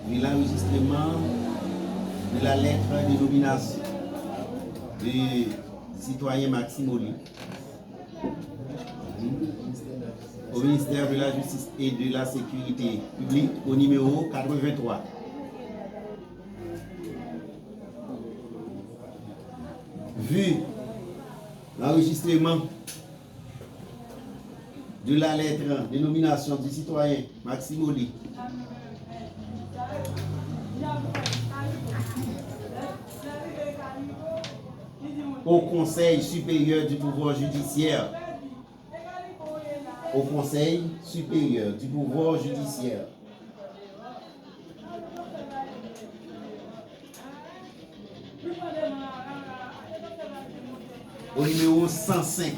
de l'enregistrement de la lettre de nomination du citoyen Maxime Oli au ministère de la Justice et de la Sécurité publique au numéro 83. Vu l'enregistrement de la lettre de nomination du citoyen Maxime Oli au Conseil supérieur du pouvoir judiciaire, au Conseil supérieur du pouvoir judiciaire, au numéro 105.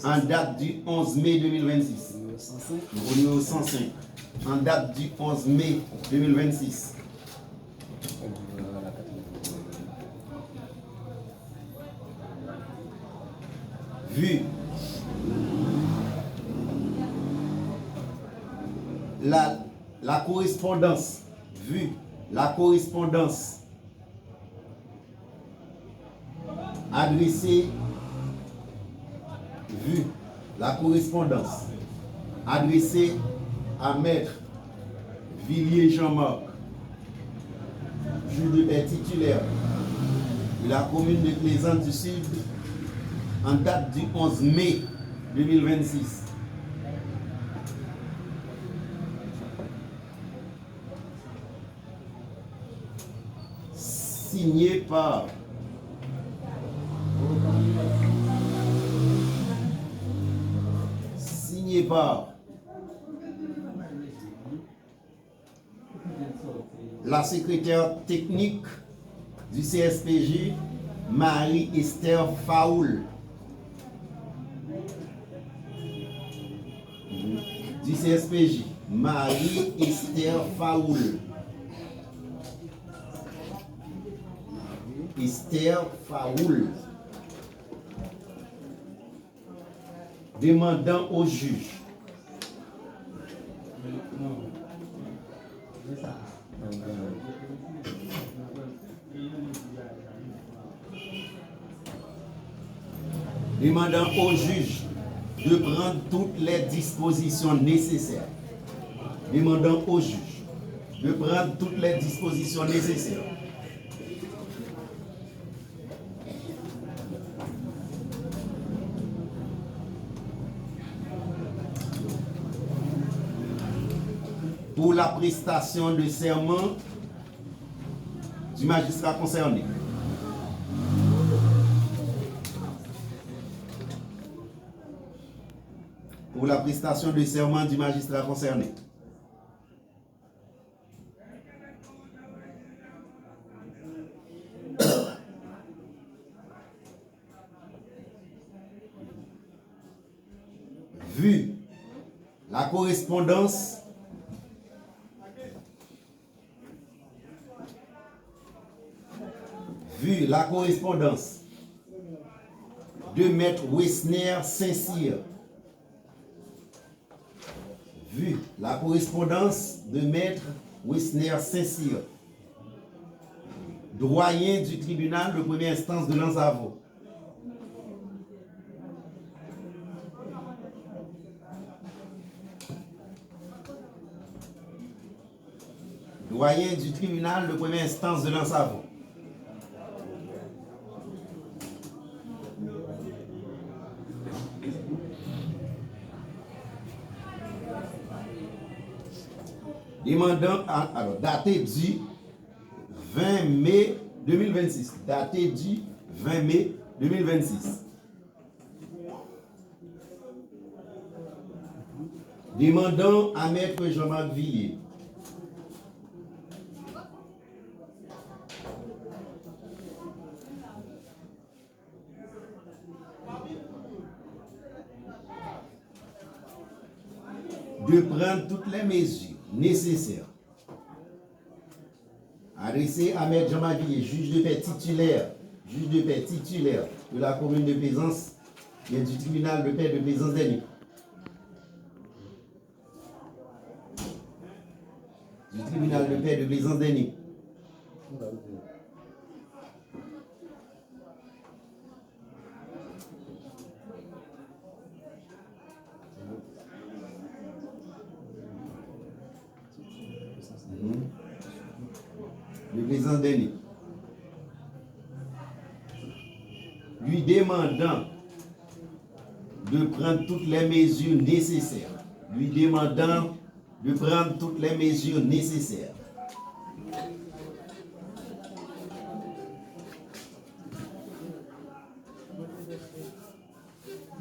En date du 11 mai 2026. Au numéro 105. En date du 11 mai 2026. Vu la correspondance, vu la correspondance adressée, vu la correspondance adressée à Maître Villiers Jean-Marc, juge de paix titulaire de la commune de Plaisance du Sud, en date du 11 mai 2026. Signé par la secrétaire technique du CSPJ, Marie-Esther Faoul. Du CSPJ, Marie-Esther Faoul. Esther Faoul. Demandant au juge de prendre toutes les dispositions nécessaires. Demandant au juge de prendre toutes les dispositions nécessaires pour la prestation de serment du magistrat concerné. Pour la prestation de serment du magistrat concerné. Vu la correspondance de Maître Wessner Saint-Cyr. Vu la correspondance de Maître Wessner Saint-Cyr, doyen du tribunal de première instance de Lanzavo. Doyen du tribunal de première instance de Lanzavo. Demandant, alors daté du 20 mai 2026. Daté du 20 mai 2026. Demandant à Maître Jean-Marc Villiers de prendre toutes les mesures nécessaires adressées à Maître Jean-Marc Villiers, juge de paix titulaire de la commune de Plaisance, mais du tribunal de paix de Plaisance des Nids. Du tribunal de paix de Plaisance des Nids. De Plaisance des Nids. Lui demandant de prendre toutes les mesures nécessaires. Lui demandant de prendre toutes les mesures nécessaires.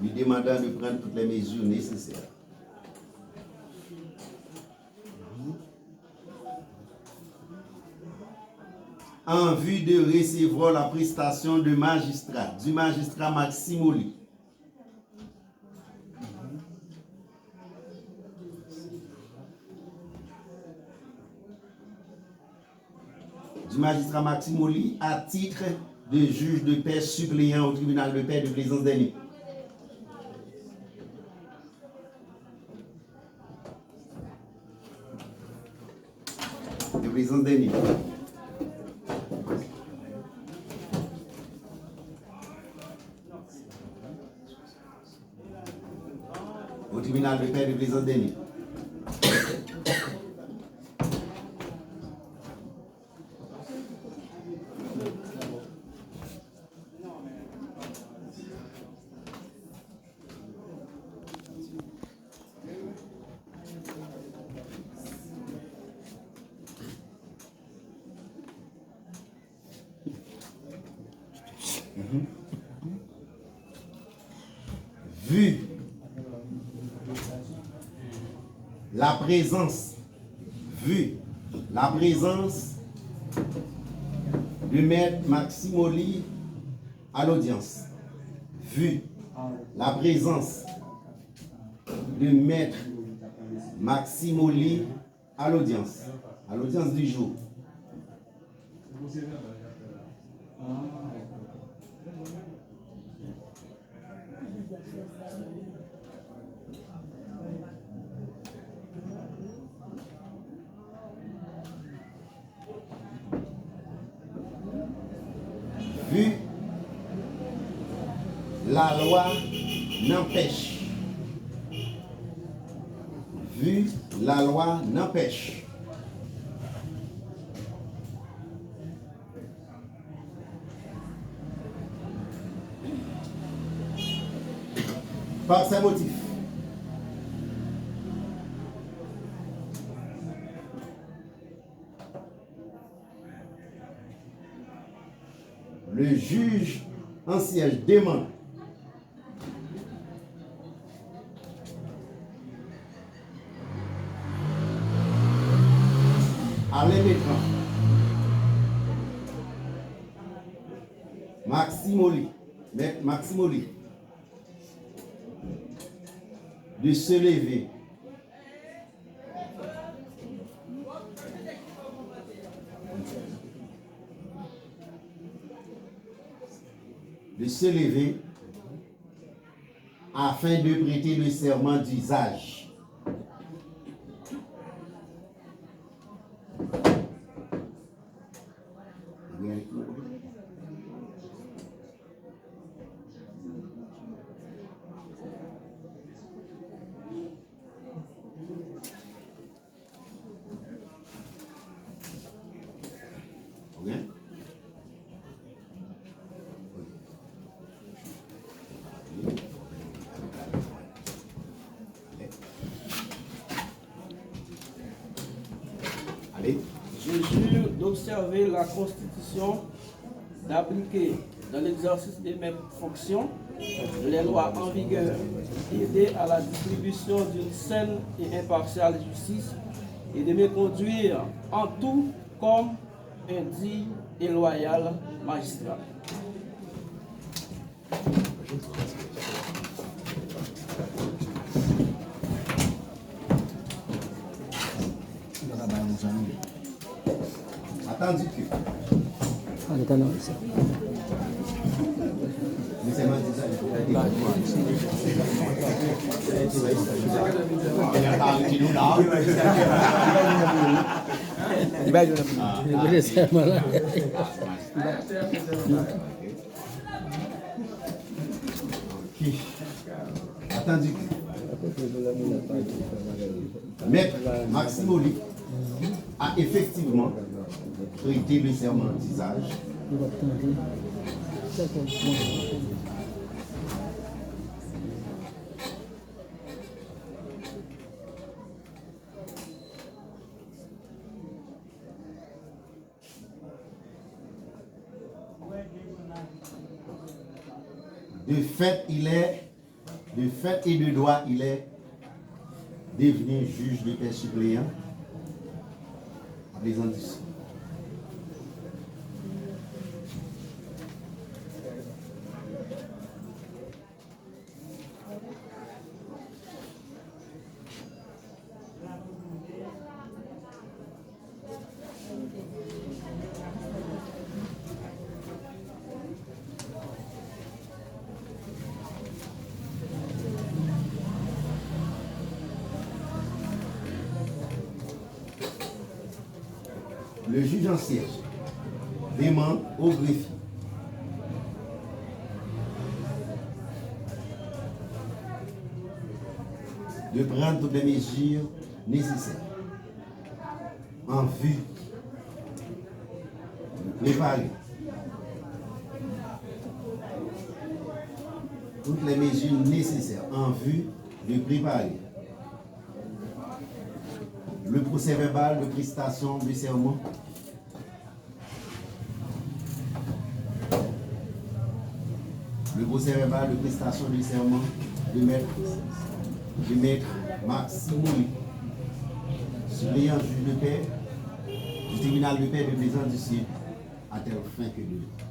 Lui demandant de prendre toutes les mesures nécessaires. En vue de recevoir la prestation de magistrat, du magistrat Maximoli. Du magistrat Maximoli à titre de juge de paix suppléant au tribunal de paix de Plaisance des Nids. De Plaisance des Nids. Au tribunal de paix de Plaisance des Nids. Vu la présence de Maître Maximoli à l'audience. Vu la présence de Maître Maximoli à l'audience du jour. Vu la loi n'empêche. Vu la loi n'empêche. Par ces motifs. Le juge en siège demande à l'émettant Maître Maximoli de se lever afin de prêter le serment d'usage. Je jure d'observer la Constitution, d'appliquer dans l'exercice de mes fonctions les lois en vigueur, d'aider à la distribution d'une saine et impartiale justice et de me conduire en tout comme un digne et loyal magistrat. Attendu que Le serment attendu. Maître Maxime Oli a effectivement prêté le serment d'usage de fait et de droit, il est devenu juge de paix suppléant à présent d'ici. Le juge en siège demande au greffier de prendre toutes les mesures nécessaires en vue de préparer toutes les mesures nécessaires en vue de préparer le procès verbal de prestation du serment, le procès verbal de prestation du serment de maître Maxime Oli, suppléant juge de paix du tribunal de paix de Plaisance du Sud, à telle fin que de